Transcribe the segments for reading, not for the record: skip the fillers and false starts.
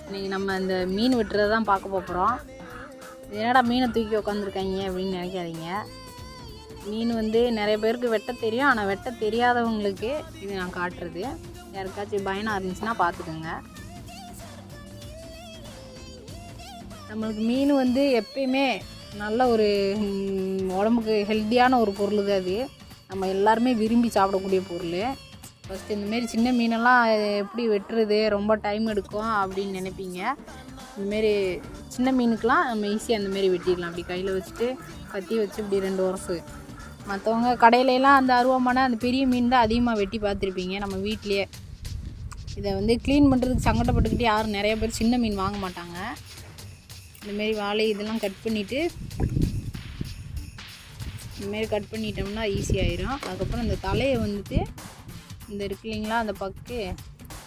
இன்றைக்கி நம்ம இந்த மீன் வெட்டுறதை தான் பார்க்க போகிறோம். என்னடா மீனை தூக்கி உட்காந்துருக்காங்க அப்படின்னு நினைக்காதீங்க. மீன் வந்து நிறைய பேருக்கு வெட்ட தெரியும், ஆனால் வெட்ட தெரியாதவங்களுக்கு இது நான் காட்டுறது. யாருக்காச்சும் பயனாக இருந்துச்சுன்னா பார்த்துக்கோங்க. நம்மளுக்கு மீன் வந்து எப்பயுமே நல்ல ஒரு உடம்புக்கு ஹெல்த்தியான ஒரு பொருள் தான் அது. நம்ம எல்லாருமே விரும்பி சாப்பிடக்கூடிய பொருள். ஃபஸ்ட்டு இந்தமாரி சின்ன மீனெல்லாம் எப்படி வெட்டுறது, ரொம்ப டைம் எடுக்கும் அப்படின்னு நினைப்பீங்க. இந்தமாரி சின்ன மீனுக்கெலாம் நம்ம ஈஸியாக அந்தமாரி வெட்டிடலாம். அப்படி கையில் வச்சுட்டு கத்தி வச்சு இப்படி 2 உரசு. மற்றவங்க கடையிலலாம் அந்த அருவாமனை அந்த பெரிய மீன் தான் அதிகமாக வெட்டி பார்த்துருப்பீங்க. நம்ம வீட்லேயே இதை வந்து க்ளீன் பண்ணுறதுக்கு சங்கடப்பட்டுக்கிட்டு யாரும் நிறைய பேர் சின்ன மீன் வாங்க மாட்டாங்க. இந்தமாரி வாழை இதெல்லாம் கட் பண்ணிவிட்டு இந்தமாரி கட் பண்ணிட்டோம்னா ஈஸியாகிடும். அதுக்கப்புறம் இந்த தலையை வந்துட்டு இந்த இருக்கு இல்லைங்களா, அந்த பக்கு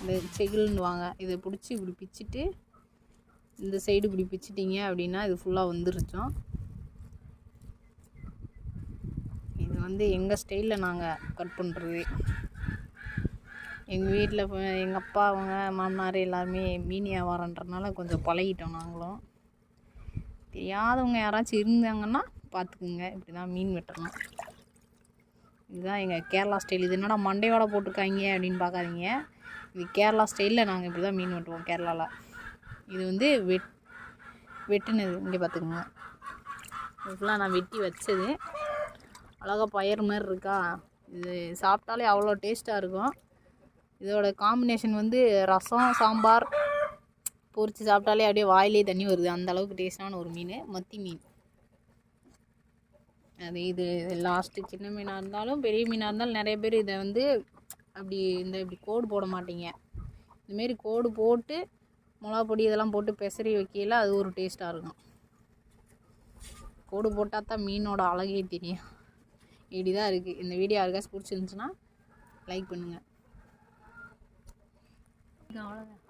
இந்த செகில்னுவாங்க, இதை பிடிச்சி இப்படி பிச்சுட்டு இந்த சைடு இப்படி பிச்சிட்டிங்க அப்படின்னா இது ஃபுல்லாக வந்துருச்சோம். இது வந்து எங்கள் ஸ்டைலில் நாங்கள் கட் பண்ணுறது. எங்கள் வீட்டில் எங்கள் அப்பா அவங்க மாமனார் எல்லாருமே மீன் வியாபாரன்றனால கொஞ்சம் பழகிட்டோம். நாங்களும் தெரியாதவங்க யாராச்சும் இருந்தாங்கன்னா பார்த்துக்குங்க, இப்படி தான் மீன் வெட்டணும். இதுதான் எங்கள் கேரளா ஸ்டைல். இது என்னடா மண்டையோட போட்டிருக்காங்க அப்படின்னு பார்க்காதீங்க. இது கேரளா ஸ்டைலில் நாங்கள் இப்படி தான் மீன் வெட்டுவோம் கேரளாவில். இது வந்து வெட்டினது இங்கே பார்த்துக்குங்க. இதுக்கெலாம் நான் வெட்டி வச்சது. அழகாக பயிர் மாதிரி இருக்கா. இது சாப்பிட்டாலே அவ்வளோ டேஸ்ட்டாக இருக்கும். இதோட காம்பினேஷன் வந்து ரசம், சாம்பார் பொரித்து சாப்பிட்டாலே அப்படியே வாயிலே தண்ணி வருது. அந்தளவுக்கு டேஸ்டான ஒரு மீன் மத்தி மீன். அது இது லாஸ்ட்டு சின்ன மீனாக இருந்தாலும் பெரிய மீனாக இருந்தாலும் நிறைய பேர் இதை வந்து அப்படி இப்படி கோடு போட மாட்டீங்க. இதுமாரி கோடு போட்டு மிளகா பொடி இதெல்லாம் போட்டு பெசரி வைக்கல அது ஒரு டேஸ்ட்டாக இருக்கும். கோடு போட்டால் தான் மீனோட அழகே தெரியும். இப்படி தான் இருக்குது. இந்த வீடியோ யாருக்காச்சும் பிடிச்சிருந்துச்சுன்னா லைக் பண்ணுங்கள். அவ்வளோதான்.